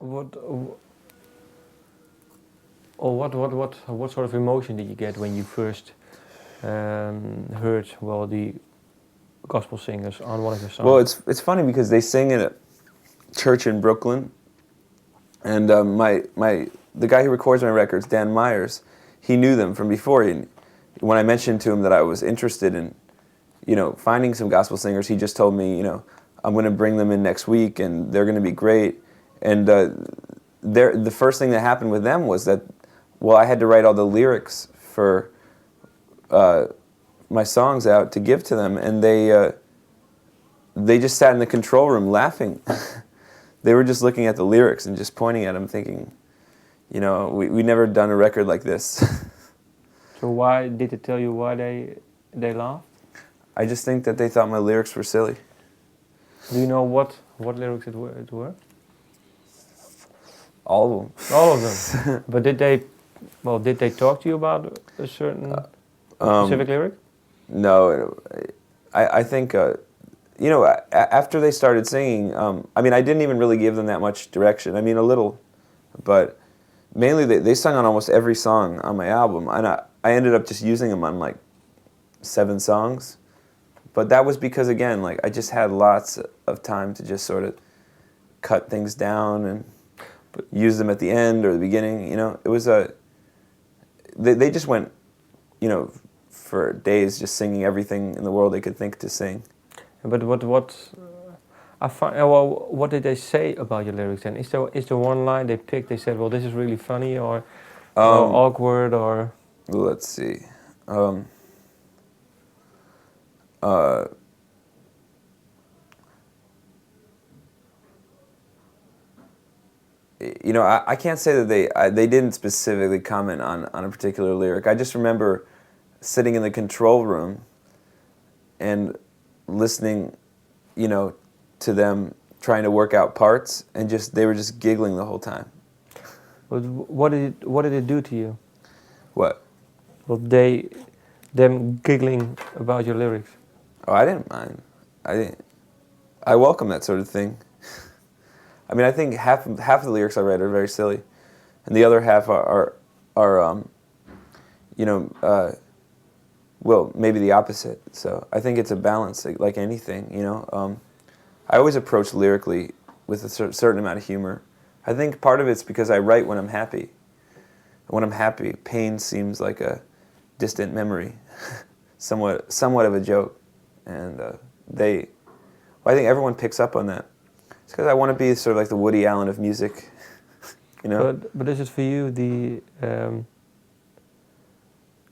what or what sort of emotion did you get when you first heard the gospel singers on one of your songs? Well, it's funny because they sing at a church in Brooklyn, and the guy who records my records, Dan Myers, he knew them from before. When I mentioned to him that I was interested in, finding some gospel singers, he just told me, I'm going to bring them in next week, and they're going to be great. And the first thing that happened with them was that, I had to write all the lyrics for my songs out to give to them, and they just sat in the control room laughing. They were just looking at the lyrics and just pointing at them, thinking, we never done a record like this. So why did they tell you why they laughed? I just think that they thought my lyrics were silly. Do you know what lyrics it were? All of them. All of them. But did they talk to you about a certain specific lyric? No, I think, after they started singing, I didn't even really give them that much direction. A little, but mainly they sung on almost every song on my album, and I ended up just using them on like 7 songs. But that was because, again, I just had lots of time to just sort of cut things down and use them at the end or the beginning. It was they just went, for days just singing everything in the world they could think to sing. But what did they say about your lyrics then? Is there one line they picked? They said, this is really funny, or awkward, or? Let's see. I can't say that they didn't specifically comment on a particular lyric. I just remember sitting in the control room and listening, to them trying to work out parts, and they were just giggling the whole time. What did it do to you? What? Well, them giggling about your lyrics. Oh, I didn't mind. I welcome that sort of thing. I think half of the lyrics I write are very silly, and the other half are maybe the opposite. So I think it's a balance, like anything, I always approach lyrically with a certain amount of humor. I think part of it's because I write when I'm happy. When I'm happy, pain seems like a distant memory, somewhat of a joke, and I think everyone picks up on that. It's because I want to be sort of like the Woody Allen of music, But is it for you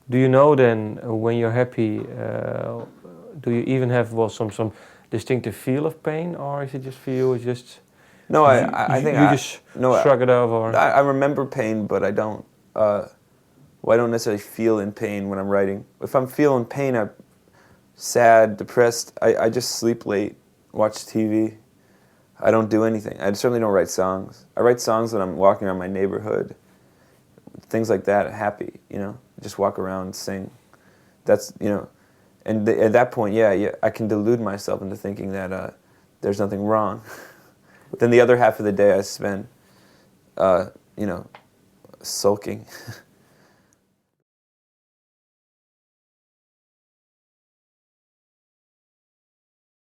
do you know then when you're happy? Do you even have some distinctive feel of pain, or is it just for you? It's just no. I think you just shrug it off, or I remember pain, but I don't. I don't necessarily feel in pain when I'm writing. If I'm feeling pain, I'm sad, depressed. I just sleep late, watch TV. I don't do anything. I certainly don't write songs. I write songs when I'm walking around my neighborhood, things like that. Happy, just walk around, sing. That's and at that point, I can delude myself into thinking that there's nothing wrong. Then the other half of the day I spend, sulking.